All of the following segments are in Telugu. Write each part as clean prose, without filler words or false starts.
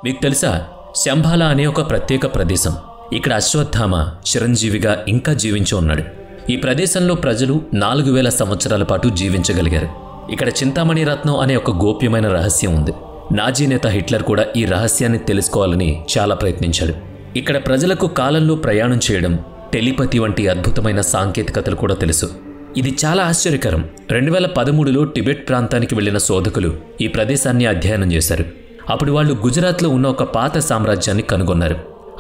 మీకు తెలుసా, శంబాలా అనే ఒక ప్రత్యేక ప్రదేశం. ఇక్కడ అశ్వత్థామ చిరంజీవిగా ఇంకా జీవించి ఉన్నాడు. ఈ ప్రదేశంలో ప్రజలు 4000 సంవత్సరాల పాటు జీవించగలిగారు. ఇక్కడ చింతామణి రత్నం అనే ఒక గోప్యమైన రహస్యం ఉంది. నాజీ నేత హిట్లర్ కూడా ఈ రహస్యాన్ని తెలుసుకోవాలని చాలా ప్రయత్నించాడు. ఇక్కడ ప్రజలకు కాలంలో ప్రయాణం చేయడం, టెలిపతి వంటి అద్భుతమైన సాంకేతికతలు కూడా తెలుసు. ఇది చాలా ఆశ్చర్యకరం. 2013లో టిబెట్ ప్రాంతానికి వెళ్లిన శోధకులు ఈ ప్రదేశాన్ని అధ్యయనం చేశారు. అప్పుడు వాళ్ళు గుజరాత్లో ఉన్న ఒక పాత సామ్రాజ్యాన్ని కనుగొన్నారు.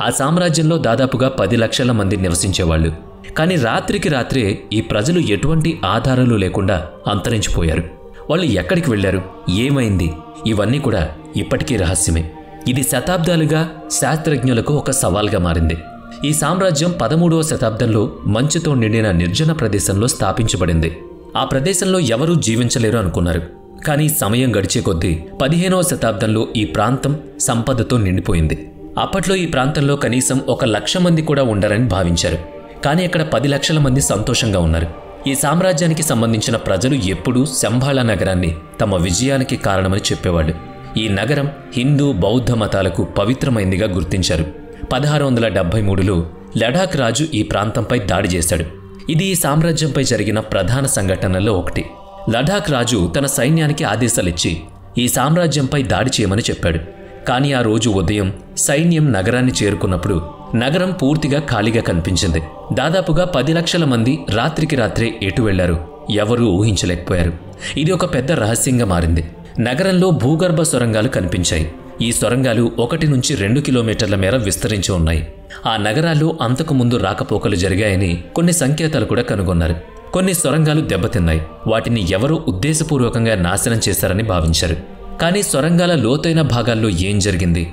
ఆ సామ్రాజ్యంలో దాదాపుగా 10 లక్షల మంది నివసించేవాళ్లు. కానీ రాత్రికి రాత్రే ఈ ప్రజలు ఎటువంటి ఆధారాలు లేకుండా అంతరించిపోయారు. వాళ్ళు ఎక్కడికి వెళ్లారు, ఏమైంది, ఇవన్నీ కూడా ఇప్పటికీ రహస్యమే. ఇది శతాబ్దాలుగా శాస్త్రజ్ఞులకు ఒక సవాల్గా మారింది. ఈ సామ్రాజ్యం 13వ శతాబ్దంలో మంచుతో నిండిన నిర్జన ప్రదేశంలో స్థాపించబడింది. ఆ ప్రదేశంలో ఎవరూ జీవించలేరు అనుకున్నారు. కానీ సమయం గడిచే కొద్దీ 15వ శతాబ్దంలో ఈ ప్రాంతం సంపదతో నిండిపోయింది. అప్పట్లో ఈ ప్రాంతంలో కనీసం 1,00,000 మంది కూడా ఉండరని భావించారు. కానీ అక్కడ 10 లక్షల మంది సంతోషంగా ఉన్నారు. ఈ సామ్రాజ్యానికి సంబంధించిన ప్రజలు ఎప్పుడూ శంబాలా నగరాన్ని తమ విజయానికి కారణమని చెప్పేవాళ్ళు. ఈ నగరం హిందూ బౌద్ధ మతాలకు పవిత్రమైందిగా గుర్తించారు. 1673లో లడాక్ రాజు ఈ ప్రాంతంపై దాడి చేశాడు. ఇది ఈ సామ్రాజ్యంపై జరిగిన ప్రధాన సంఘటనల్లో ఒకటి. లడాక్ రాజు తన సైన్యానికి ఆదేశాలిచ్చి ఈ సామ్రాజ్యంపై దాడి చేయమని చెప్పాడు. కానీ ఆ రోజు ఉదయం సైన్యం నగరాన్ని చేరుకున్నప్పుడు నగరం పూర్తిగా ఖాళీగా కనిపించింది. దాదాపుగా 10 లక్షల మంది రాత్రికి రాత్రే ఎటు వెళ్లారు ఎవరూ ఊహించలేకపోయారు. ఇది ఒక పెద్ద రహస్యంగా మారింది. నగరంలో భూగర్భ సొరంగాలు కనిపించాయి. ఈ సొరంగాలు 1 నుంచి 2 కిలోమీటర్ల మేర విస్తరించి ఉన్నాయి. ఆ నగరాల్లో అంతకుముందు రాకపోకలు జరిగాయని కొన్ని సంకేతాలు కూడా కనుగొన్నారు. కొన్ని సొరంగాలు దెబ్బతిన్నాయి. వాటిని ఎవరో ఉద్దేశపూర్వకంగా నాశనం చేశారని భావించారు. కానీ సొరంగాల లోతైన భాగాల్లో ఏం జరిగింది,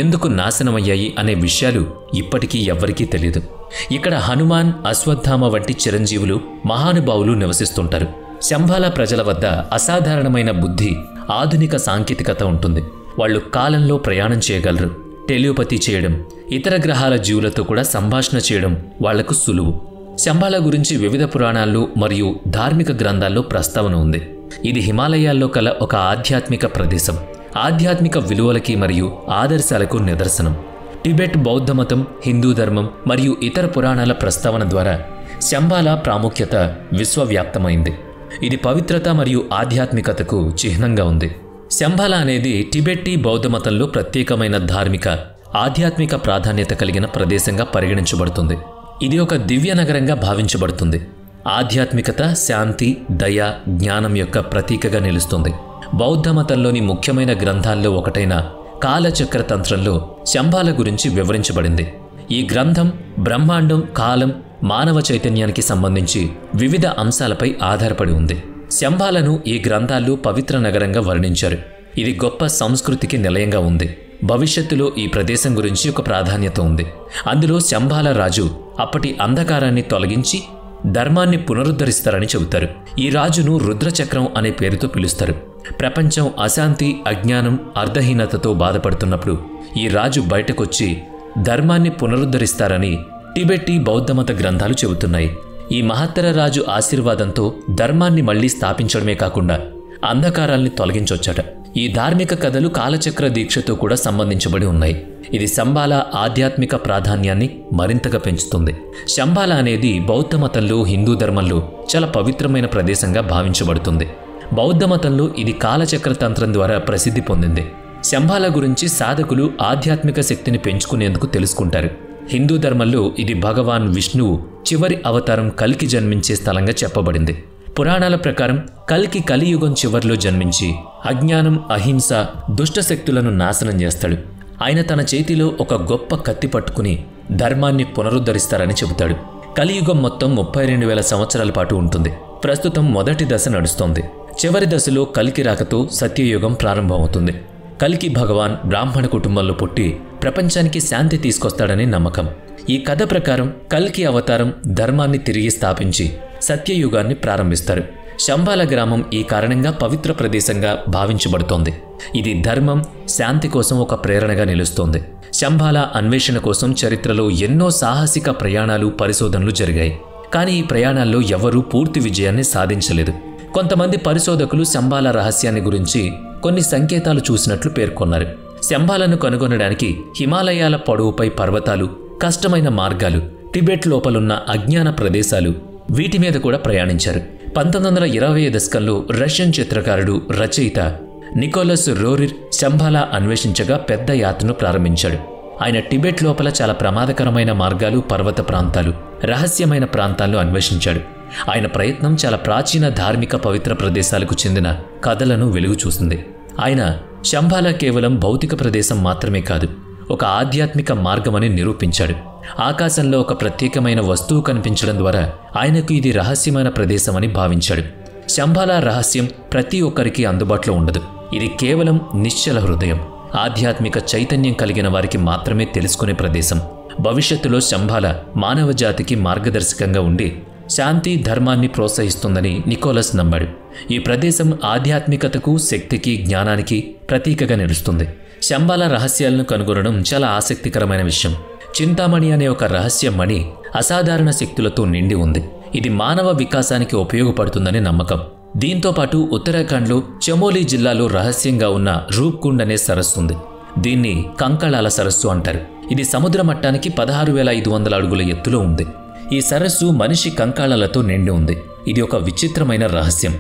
ఎందుకు నాశనమయ్యాయి అనే విషయాలు ఇప్పటికీ ఎవ్వరికీ తెలియదు. ఇక్కడ హనుమాన్, అశ్వత్థామ వంటి చిరంజీవులు, మహానుభావులు నివసిస్తుంటారు. శంబాలా ప్రజల వద్ద అసాధారణమైన బుద్ధి, ఆధునిక సాంకేతికత ఉంటుంది. వాళ్ళు కాలంలో ప్రయాణం చేయగలరు. టెలియోపతి చేయడం, ఇతర గ్రహాల జీవులతో కూడా సంభాషణ చేయడం వాళ్లకు సులువు. శంబాలా గురించి వివిధ పురాణాల్లో మరియు ధార్మిక గ్రంథాల్లో ప్రస్తావన ఉంది. ఇది హిమాలయాల్లో కల ఒక ఆధ్యాత్మిక ప్రదేశం. ఆధ్యాత్మిక విలువలకి మరియు ఆదర్శాలకు నిదర్శనం. టిబెట్ బౌద్ధ మతం, హిందూ ధర్మం మరియు ఇతర పురాణాల ప్రస్తావన ద్వారా శంబాలా ప్రాముఖ్యత విశ్వవ్యాప్తమైంది. ఇది పవిత్రత మరియు ఆధ్యాత్మికతకు చిహ్నంగా ఉంది. శంబాలా అనేది టిబెట్టి బౌద్ధ మతంలో ప్రత్యేకమైన ధార్మిక, ఆధ్యాత్మిక ప్రాధాన్యత కలిగిన ప్రదేశంగా పరిగణించబడుతుంది. ఇది ఒక దివ్య నగరంగా భావించబడుతుంది. ఆధ్యాత్మికత, శాంతి, దయ, జ్ఞానం యొక్క ప్రతీకగా నిలుస్తుంది. బౌద్ధ మతంలోని ముఖ్యమైన గ్రంథాల్లో ఒకటైన కాలచక్ర తంత్రంలో శంబాలా గురించి వివరించబడింది. ఈ గ్రంథం బ్రహ్మాండం, కాలం, మానవ చైతన్యానికి సంబంధించి వివిధ అంశాలపై ఆధారపడి ఉంది. శంబాలను ఈ గ్రంథాల్లో పవిత్ర నగరంగా వర్ణించారు. ఇది గొప్ప సంస్కృతికి నిలయంగా ఉంది. భవిష్యత్తులో ఈ ప్రదేశం గురించి ఒక ప్రాధాన్యత ఉంది. అందులో శంబాలా రాజు అప్పటి అంధకారాన్ని తొలగించి ధర్మాన్ని పునరుద్ధరిస్తారని చెబుతారు. ఈ రాజును రుద్రచక్రం అనే పేరుతో పిలుస్తారు. ప్రపంచం అశాంతి, అజ్ఞానం, అర్ధహీనతతో బాధపడుతున్నప్పుడు ఈ రాజు బయటకొచ్చి ధర్మాన్ని పునరుద్ధరిస్తారని టిబెట్టి బౌద్ధమత గ్రంథాలు చెబుతున్నాయి. ఈ మహత్తర రాజు ఆశీర్వాదంతో ధర్మాన్ని మళ్లీ స్థాపించడమే కాకుండా అంధకారాల్ని తొలగించొచ్చట. ఈ ధార్మిక కథలు కాలచక్ర దీక్షతో కూడా సంబంధించబడి ఉన్నాయి. ఇది శంబాలా ఆధ్యాత్మిక ప్రాధాన్యాన్ని మరింతగా పెంచుతుంది. శంబాలా అనేది బౌద్ధ మతంలో, హిందూ ధర్మంలో చాలా పవిత్రమైన ప్రదేశంగా భావించబడుతుంది. బౌద్ధ మతంలో ఇది కాలచక్ర తంత్రం ద్వారా ప్రసిద్ధి పొందింది. శంబాలా గురించి సాధకులు ఆధ్యాత్మిక శక్తిని పెంచుకునేందుకు తెలుసుకుంటారు. హిందూ ధర్మంలో ఇది భగవాన్ విష్ణువు చివరి అవతారం కల్కి జన్మించే స్థలంగా చెప్పబడింది. పురాణాల ప్రకారం కల్కి కలియుగం చివర్లో జన్మించి అజ్ఞానం, అహింస, దుష్టశక్తులను నాశనం చేస్తాడు. ఆయన తన చేతిలో ఒక గొప్ప కత్తి పట్టుకుని ధర్మాన్ని పునరుద్ధరిస్తారని చెబుతాడు. కలియుగం మొత్తం 32,000 సంవత్సరాల పాటు ఉంటుంది. ప్రస్తుతం మొదటి దశ నడుస్తోంది. చివరి దశలో కల్కి రాకతో సత్యయుగం ప్రారంభమవుతుంది. కల్కి భగవాన్ బ్రాహ్మణ కుటుంబంలో పుట్టి ప్రపంచానికి శాంతి తీసుకొస్తాడని నమ్మకం. ఈ కథ ప్రకారం కల్కి అవతారం ధర్మాన్ని తిరిగి స్థాపించి సత్యయుగాన్ని ప్రారంభిస్తారు. శంబాలా గ్రామం ఈ కారణంగా పవిత్ర ప్రదేశంగా భావించబడుతోంది. ఇది ధర్మం, శాంతి కోసం ఒక ప్రేరణగా నిలుస్తోంది. శంబాలా అన్వేషణ కోసం చరిత్రలో ఎన్నో సాహసిక ప్రయాణాలు, పరిశోధనలు జరిగాయి. కానీ ఈ ప్రయాణాల్లో ఎవరూ పూర్తి విజయాన్ని సాధించలేదు. కొంతమంది పరిశోధకులు శంబాలా రహస్యాన్ని గురించి కొన్ని సంకేతాలు చూసినట్లు పేర్కొన్నారు. శంబాలను కనుగొనడానికి హిమాలయాల పొడవుపై పర్వతాలు, కష్టమైన మార్గాలు, టిబెట్ లోపలున్న అజ్ఞాన ప్రదేశాలు, వీటి మీద కూడా ప్రయాణించారు. 1920 దశకంలో రష్యన్ చిత్రకారుడు, రచయిత నికోలస్ రోరిర్ శంబాలా అన్వేషించగా పెద్ద యాత్రను ప్రారంభించాడు. ఆయన టిబెట్ లోపల చాలా ప్రమాదకరమైన మార్గాలు, పర్వత ప్రాంతాలు, రహస్యమైన ప్రాంతాల్లో అన్వేషించాడు. ఆయన ప్రయత్నం చాలా ప్రాచీన ధార్మిక పవిత్ర ప్రదేశాలకు చెందిన కథలను వెలుగు చూసింది. ఆయన శంబాలా కేవలం భౌతిక ప్రదేశం మాత్రమే కాదు, ఒక ఆధ్యాత్మిక మార్గమని నిరూపించాడు. ఆకాశంలో ఒక ప్రత్యేకమైన వస్తువు కనిపించడం ద్వారా ఆయనకు ఇది రహస్యమైన ప్రదేశమని భావించాడు. శంబాలా రహస్యం ప్రతి ఒక్కరికి అందుబాటులో ఉండదు. ఇది కేవలం నిశ్చల హృదయం, ఆధ్యాత్మిక చైతన్యం కలిగిన వారికి మాత్రమే తెలుసుకునే ప్రదేశం. భవిష్యత్తులో శంబాలా మానవ జాతికి మార్గదర్శకంగా ఉండి శాంతి, ధర్మాన్ని ప్రోత్సహిస్తుందని నికోలస్ నమ్మాడు. ఈ ప్రదేశం ఆధ్యాత్మికతకు, శక్తికి, జ్ఞానానికి ప్రతీకగా నిలుస్తుంది. శంబాలా రహస్యాలను కనుగొనడం చాలా ఆసక్తికరమైన విషయం. చింతామణి అనే ఒక రహస్య మణి అసాధారణ శక్తులతో నిండి ఉంది. ఇది మానవ వికాసానికి ఉపయోగపడుతుందని నమ్మకం. దీంతోపాటు ఉత్తరాఖండ్లో చమోలీ జిల్లాలో రహస్యంగా ఉన్న రూప్కుండ్ అనే సరస్సు ఉంది. దీన్ని కంకళాల సరస్సు అంటారు. ఇది సముద్ర మట్టానికి 16,500 అడుగుల ఎత్తులో ఉంది. ఈ సరస్సు మనిషి కంకాళాలతో నిండి ఉంది. ఇది ఒక విచిత్రమైన రహస్యం.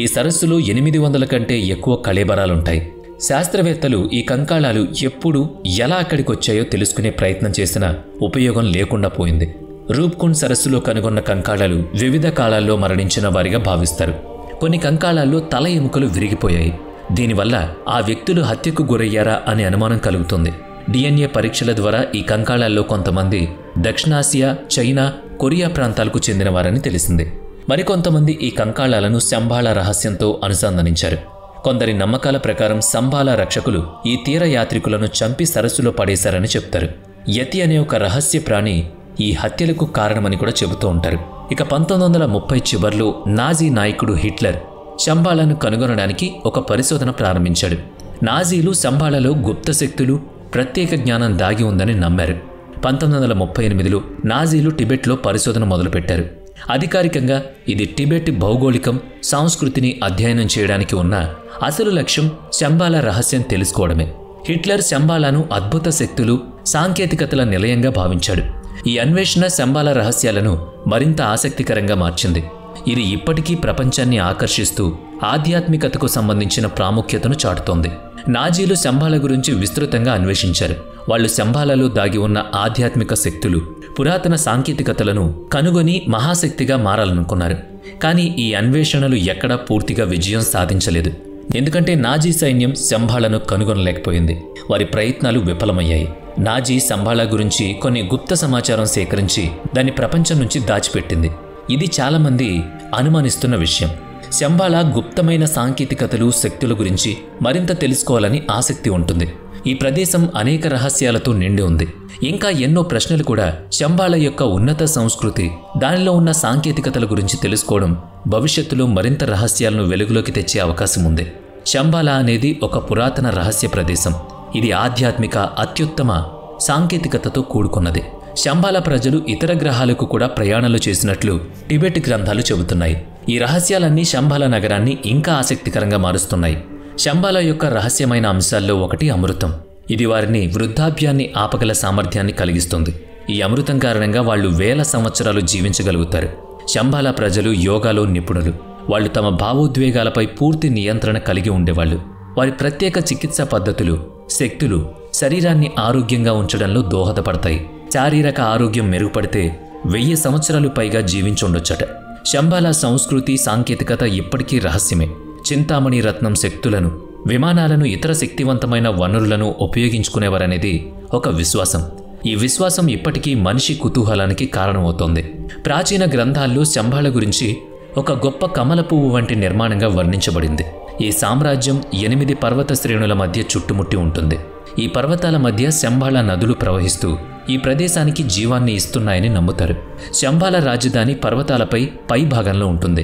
ఈ సరస్సులో 800 కంటే ఎక్కువ కళేబరాలుంటాయి. శాస్త్రవేత్తలు ఈ కంకాళాలు ఎప్పుడు, ఎలా అక్కడికొచ్చాయో తెలుసుకునే ప్రయత్నం చేసినా ఉపయోగం లేకుండా పోయింది. రూప్కుండ్ సరస్సులో కనుగొన్న కంకాళాలు వివిధ కాలాల్లో మరణించిన వారిగా భావిస్తారు. కొన్ని కంకాళాల్లో తల ఎముకలు విరిగిపోయాయి. దీనివల్ల ఆ వ్యక్తులు హత్యకు గురయ్యారా అనే అనుమానం కలుగుతుంది. DNA పరీక్షల ద్వారా ఈ కంకాళాల్లో కొంతమంది దక్షిణాసియా, చైనా, కొరియా ప్రాంతాలకు చెందినవారని తెలిసింది. మరికొంతమంది ఈ కంకాళాలను శంబాలా రహస్యంతో అనుసంధానించారు. కొందరి నమ్మకాల ప్రకారం శంబాలా రక్షకులు ఈ తీరయాత్రికులను చంపి సరస్సులో పడేశారని చెప్తారు. యతి అనే ఒక రహస్య ప్రాణి ఈ హత్యలకు కారణమని కూడా చెబుతూ ఉంటారు. ఇక 1930 చివర్లో నాజీ నాయకుడు హిట్లర్ శంబాలాను కనుగొనడానికి ఒక పరిశోధన ప్రారంభించాడు. నాజీలు శంబాలాలో గుప్త శక్తులు, ప్రత్యేక జ్ఞానం దాగి ఉందని నమ్మారు. 1938లో నాజీలు టిబెట్లో పరిశోధన మొదలుపెట్టారు. అధికారికంగా ఇది టిబెట్ భౌగోళికం, సంస్కృతిని అధ్యయనం చేయడానికి ఉన్న అసలు లక్ష్యం శంబాలా రహస్యం తెలుసుకోవడమే. హిట్లర్ శంబాలాను అద్భుత శక్తులు, సాంకేతికతల నిలయంగా భావించాడు. ఈ అన్వేషణ శంబాలా రహస్యాలను మరింత ఆసక్తికరంగా మార్చింది. ఇది ఇప్పటికీ ప్రపంచాన్ని ఆకర్షిస్తూ ఆధ్యాత్మికతకు సంబంధించిన ప్రాముఖ్యతను చాటుతోంది. నాజీలు శంబాలా గురించి విస్తృతంగా అన్వేషించారు. వాళ్ళు శంబాలాలో దాగి ఉన్న ఆధ్యాత్మిక శక్తులు, పురాతన సాంకేతికతలను కనుగొని మహాశక్తిగా మారాలనుకున్నారు. కానీ ఈ అన్వేషణలు ఎక్కడా పూర్తిగా విజయం సాధించలేదు. ఎందుకంటే నాజీ సైన్యం శంబాలాను కనుగొనలేకపోయింది. వారి ప్రయత్నాలు విఫలమయ్యాయి. నాజీ శంబాలా గురించి కొన్ని గుప్త సమాచారం సేకరించి దాన్ని ప్రపంచం నుంచి దాచిపెట్టింది. ఇది చాలామంది అనుమానిస్తున్న విషయం. శంబాలా గుప్తమైన సాంకేతికతలు, శక్తుల గురించి మరింత తెలుసుకోవాలని ఆసక్తి ఉంటుంది. ఈ ప్రదేశం అనేక రహస్యాలతో నిండి ఉంది. ఇంకా ఎన్నో ప్రశ్నలు కూడా. శంబాలా యొక్క ఉన్నత సంస్కృతి, దానిలో ఉన్న సాంకేతికతల గురించి తెలుసుకోవడం భవిష్యత్తులో మరింత రహస్యాలను వెలుగులోకి తెచ్చే అవకాశం ఉంది. శంబాలా అనేది ఒక పురాతన రహస్య ప్రదేశం. ఇది ఆధ్యాత్మిక, అత్యుత్తమ సాంకేతికతతో కూడుకున్నది. శంబాలా ప్రజలు ఇతర గ్రహాలకు కూడా ప్రయాణాలు చేసినట్లు టిబెట్ గ్రంథాలు చెబుతున్నాయి. ఈ రహస్యాలన్నీ శంబాలా నగరాన్ని ఇంకా ఆసక్తికరంగా మారుస్తున్నాయి. శంబాలా యొక్క రహస్యమైన అంశాల్లో ఒకటి అమృతం. ఇది వారిని వృద్ధాప్యాన్ని ఆపగల సామర్థ్యాన్ని కలిగిస్తుంది. ఈ అమృతం కారణంగా వాళ్ళు 1000 సంవత్సరాలు జీవించగలుగుతారు. శంబాలా ప్రజలు యోగాలో నిపుణులు. వాళ్ళు తమ భావోద్వేగాలపై పూర్తి నియంత్రణ కలిగి ఉండేవాళ్ళు. వారి ప్రత్యేక చికిత్సా పద్ధతులు, శక్తులు శరీరాన్ని ఆరోగ్యంగా ఉంచడంలో దోహదపడతాయి. శారీరక ఆరోగ్యం మెరుగుపడితే 1000 సంవత్సరాలు పైగా జీవించుండొచ్చట. శంబాలా సంస్కృతి, సాంకేతికత ఇప్పటికీ రహస్యమే. చింతామణి రత్నం శక్తులను, విమానాలను, ఇతర శక్తివంతమైన వనరులను ఉపయోగించుకునేవారనేది ఒక విశ్వాసం. ఈ విశ్వాసం ఇప్పటికీ మనిషి కుతూహలానికి కారణమవుతోంది. ప్రాచీన గ్రంథాల్లో శంబాలా గురించి ఒక గొప్ప కమల పువ్వు వంటి నిర్మాణంగా వర్ణించబడింది. ఈ సామ్రాజ్యం 8 పర్వత శ్రేణుల మధ్య చుట్టుముట్టి ఉంటుంది. ఈ పర్వతాల మధ్య శంబాలా నదులు ప్రవహిస్తూ ఈ ప్రదేశానికి జీవాన్ని ఇస్తున్నాయని నమ్ముతారు. శంబాలా రాజధాని పర్వతాలపై పై భాగంలో ఉంటుంది.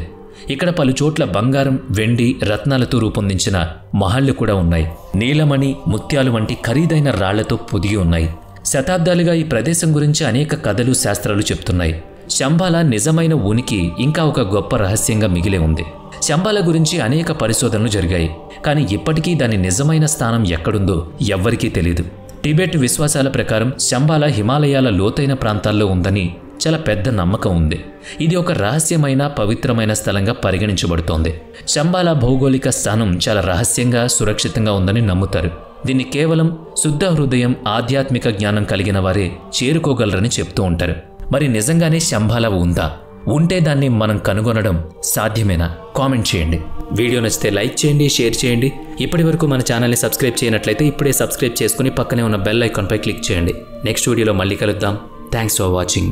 ఇక్కడ పలు చోట్ల బంగారం, వెండి, రత్నాలతో రూపొందించిన మహళ్లు కూడా ఉన్నాయి. నీలమణి, ముత్యాలు వంటి ఖరీదైన రాళ్లతో పొదిగి ఉన్నాయి. శతాబ్దాలుగా ఈ ప్రదేశం గురించి అనేక కథలు, శాస్త్రాలు చెప్తున్నాయి. శంబాలా నిజమైన ఉనికి ఇంకా ఒక గొప్ప రహస్యంగా మిగిలే ఉంది. శంబాలా గురించి అనేక పరిశోధనలు జరిగాయి, కానీ ఇప్పటికీ దాని నిజమైన స్థానం ఎక్కడుందో ఎవ్వరికీ తెలీదు. టిబెట్ విశ్వాసాల ప్రకారం శంబాలా హిమాలయాల లోతైన ప్రాంతాల్లో ఉందని చాలా పెద్ద నమ్మకం ఉంది. ఇది ఒక రహస్యమైన పవిత్రమైన స్థలంగా పరిగణించబడుతోంది. శంబాలా భౌగోళిక స్థానం చాలా రహస్యంగా సురక్షితంగా ఉందని నమ్ముతారు. దీన్ని కేవలం శుద్ధ హృదయం ఆధ్యాత్మిక జ్ఞానం కలిగిన వారే చేరుకోగలరని చెప్తూ ఉంటారు. మరి నిజంగానే శంబాలా ఉందా? ఉంటే దాన్ని మనం కనుగొనడం సాధ్యమేనా? కామెంట్ చేయండి. వీడియో నచ్చితే లైక్ చేయండి, షేర్ చేయండి. ఇప్పటి వరకు మన ఛానల్ని సబ్స్క్రైబ్ చేయనట్లయితే ఇప్పుడే సబ్స్క్రైబ్ చేసుకుని పక్కనే ఉన్న బెల్ ఐకాన్పై క్లిక్ చేయండి. నెక్స్ట్ వీడియోలో మళ్ళీ కలుద్దాం. Thanks for watching.